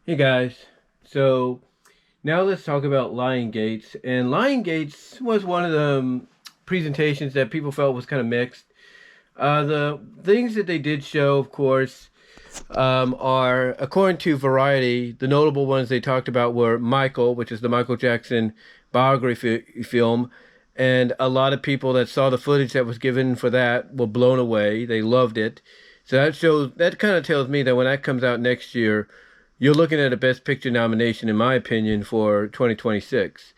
Hey guys, so now let's talk about Lionsgate. And Lionsgate was one of the presentations that people felt was kind of mixed. The things that they did show, of course, are, according to Variety, the notable ones they talked about were Michael, which is the Michael Jackson biography film. And a lot of people that saw the footage that was given for that were blown away. They loved it. So that kind of tells me that when that comes out next year, you're looking at a Best Picture nomination, in my opinion, for 2026.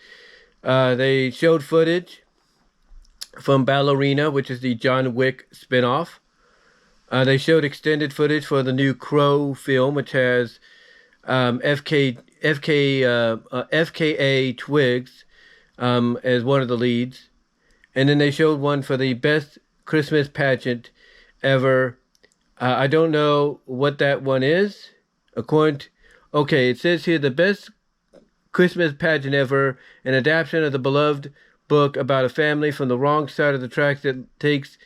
They showed footage from Ballerina, which is the John Wick spinoff. They showed extended footage for the new Crow film, which has FKA Twigs as one of the leads. And then they showed one for the best Christmas pageant ever. I don't know what that one is. Okay, it says here the best Christmas pageant ever, an adaptation of the beloved book about a family from the wrong side of the tracks that takes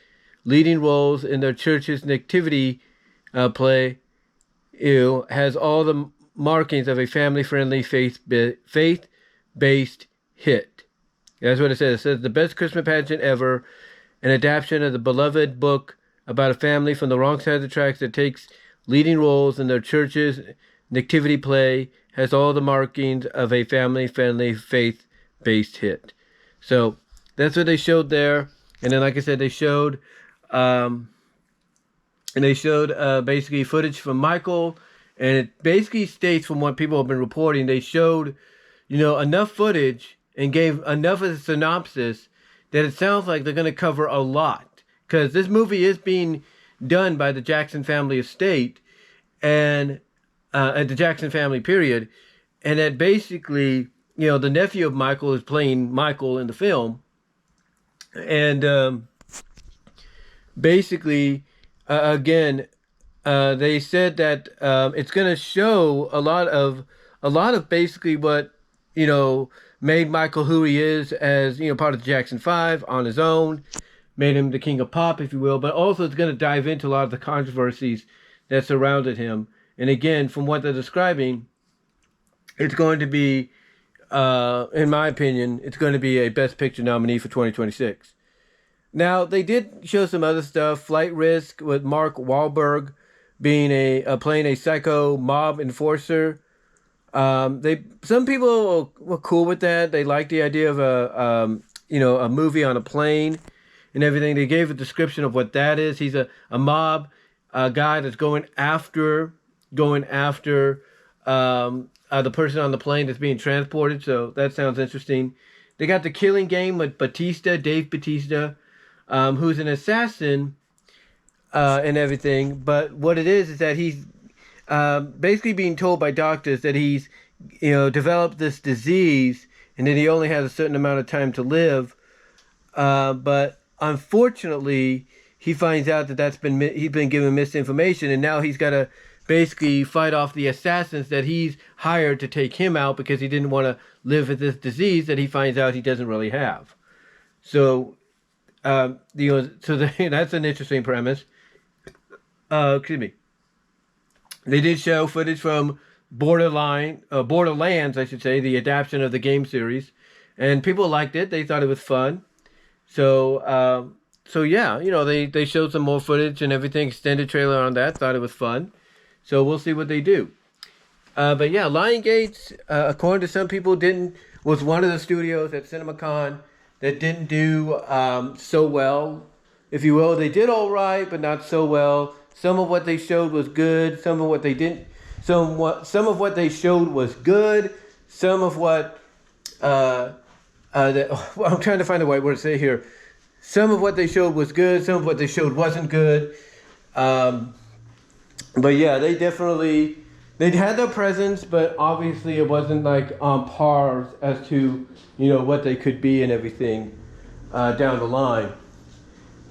leading roles in their church's nativity play. Has all the markings of a family-friendly faith-based hit. That's what it says. It says the best Christmas pageant ever, an adaptation of the beloved book about a family from the wrong side of the tracks that takes leading roles in their church's nativity play, has all the markings of a family-friendly faith-based hit. So that's what they showed there. And then, like I said, they showed basically footage from Michael, and it basically states, from what people have been reporting, they showed enough footage and gave enough of a synopsis that it sounds like they're going to cover a lot, because this movie is being done by the Jackson family estate, and at the Jackson family period, and that basically the nephew of Michael is playing Michael in the film, and basically again they said that it's going to show a lot of basically what made Michael who he is as part of the Jackson 5 on his own, made him the king of pop, if you will, but also it's going to dive into a lot of the controversies that surrounded him. And again, from what they're describing, it's going to be, in my opinion, it's going to be a Best Picture nominee for 2026. Now, they did show some other stuff. Flight Risk with Mark Wahlberg being playing a psycho mob enforcer. Some people were cool with that. They liked the idea of a movie on a plane and everything. They gave a description of what that is. He's a mob guy that's going after the person on the plane that's being transported. So that sounds interesting. They got The Killing Game with Dave Bautista, who's an assassin and everything. But what it is that he's basically being told by doctors that he's developed this disease and that he only has a certain amount of time to live. But unfortunately, he finds out that he's been given misinformation, and now he's got to basically fight off the assassins that he's hired to take him out because he didn't want to live with this disease that he finds out he doesn't really have. So, that's an interesting premise. Excuse me. They did show footage from Borderlands, I should say, the adaptation of the game series, and people liked it. They thought it was fun. So yeah, they showed some more footage and everything, extended trailer on that. Thought it was fun. So we'll see what they do. But yeah, Lionsgate, according to some people, was one of the studios at CinemaCon that didn't do so well, if you will. They did all right, but not so well. Some of what they showed was good. Some of what they didn't. Some of what they showed was good. Some of what I'm trying to find the right word to say here. Some of what they showed was good. Some of what they showed wasn't good. But yeah, they had their presence, but obviously it wasn't like on par as to what they could be and everything down the line.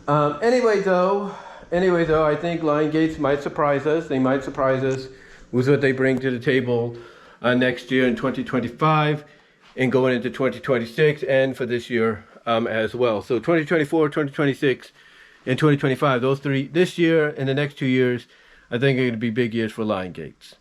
Anyway though, I think Lionsgate might surprise us. They might surprise us with what they bring to the table next year in 2025 and going into 2026 and for this year as well. So 2024, 2026, and 2025, those three, this year and the next 2 years, I think are going to be big years for Lionsgate.